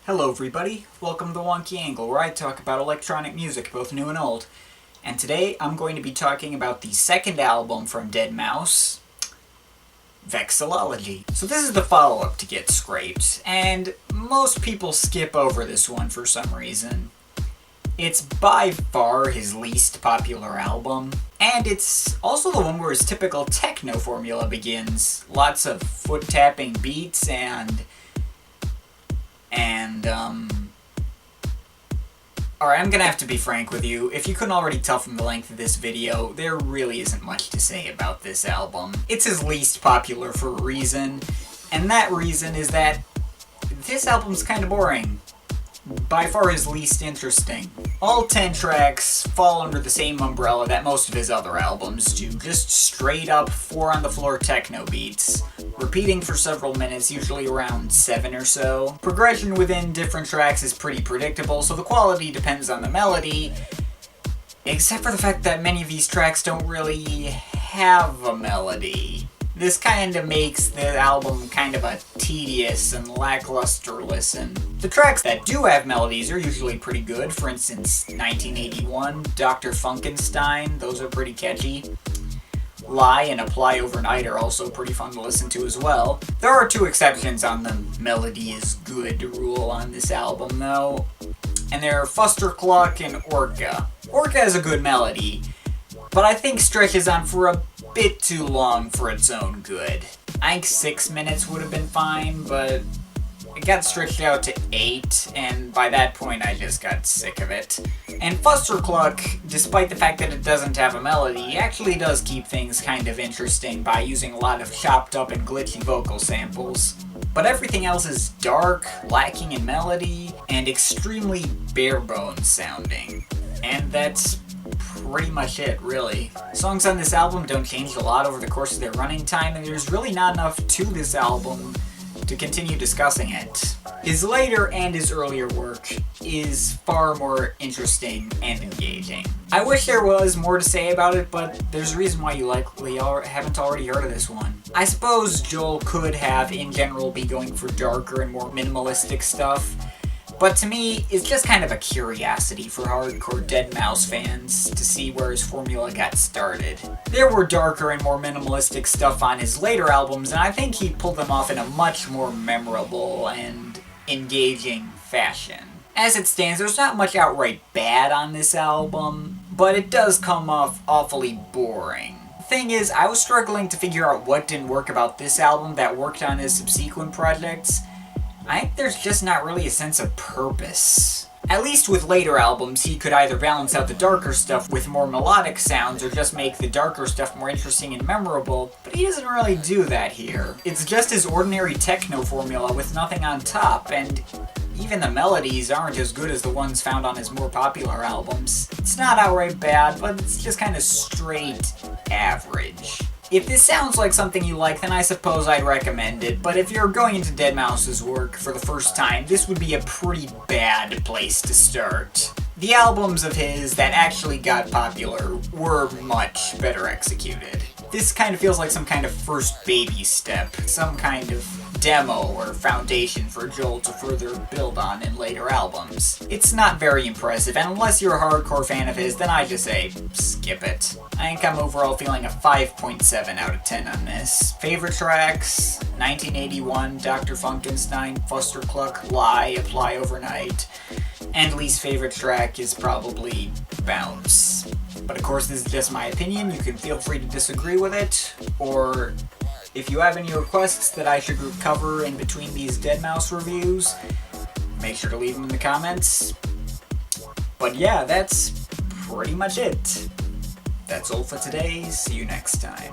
Hello everybody, welcome to the Wonky Angle, where I talk about electronic music, both new and old. And today I'm going to be talking about the second album from Deadmau5, Vexillology. So this is the follow-up to Get Scraped, and most people skip over this one for some reason. It's by far his least popular album, and it's also the one where his typical techno formula begins. Lots of foot-tapping beats Alright, I'm gonna have to be frank with you. If you couldn't already tell from the length of this video, there really isn't much to say about this album. It's his least popular for a reason, and that reason is that this album's kinda boring. By far his least interesting. All 10 tracks fall under the same umbrella that most of his other albums do, just straight up 4-on-the-floor techno beats, repeating for several minutes, usually around 7 or so. Progression within different tracks is pretty predictable, so the quality depends on the melody, except for the fact that many of these tracks don't really have a melody. This kind of makes the album kind of a tedious and lackluster listen. The tracks that do have melodies are usually pretty good. For instance, 1981, Dr. Funkenstein, those are pretty catchy. Lie and Apply Overnight are also pretty fun to listen to as well. There are two exceptions on the melody is good rule on this album though, and they're Fustercluck and Orca. Orca has a good melody, but I think stretches on for a bit too long for its own good. I think 6 minutes would have been fine, but it got stretched out to 8, and by that point I just got sick of it. And Fustercluck, despite the fact that it doesn't have a melody, actually does keep things kind of interesting by using a lot of chopped up and glitchy vocal samples. But everything else is dark, lacking in melody, and extremely bare bones sounding. And that's pretty much it, really. Songs on this album don't change a lot over the course of their running time, and there's really not enough to this album to continue discussing it. His later and his earlier work is far more interesting and engaging. I wish there was more to say about it, but there's a reason why you likely haven't already heard of this one. I suppose Joel could have, in general, be going for darker and more minimalistic stuff, but to me, it's just kind of a curiosity for hardcore Deadmau5 fans to see where his formula got started. There were darker and more minimalistic stuff on his later albums, and I think he pulled them off in a much more memorable and engaging fashion. As it stands, there's not much outright bad on this album, but it does come off awfully boring. The thing is, I was struggling to figure out what didn't work about this album that worked on his subsequent projects. I think there's just not really a sense of purpose. At least with later albums, he could either balance out the darker stuff with more melodic sounds or just make the darker stuff more interesting and memorable, but he doesn't really do that here. It's just his ordinary techno formula with nothing on top, and even the melodies aren't as good as the ones found on his more popular albums. It's not outright bad, but it's just kind of straight average. If this sounds like something you like, then I suppose I'd recommend it, but if you're going into Deadmau5's work for the first time, this would be a pretty bad place to start. The albums of his that actually got popular were much better executed. This kind of feels like some kind of first baby step, some kind of demo or foundation for Joel to further build on in later albums. It's not very impressive, and unless you're a hardcore fan of his, then I just say, skip it. I think I'm overall feeling a 5.7 out of 10 on this. Favorite tracks: 1981, Dr. Funkenstein, Fustercluck, Lie, Apply Overnight, and least favorite track is probably Bounce. But of course, this is just my opinion. You can feel free to disagree with it, or if you have any requests that I should cover in between these Deadmau5 reviews, make sure to leave them in the comments. But yeah, that's pretty much it. That's all for today. See you next time.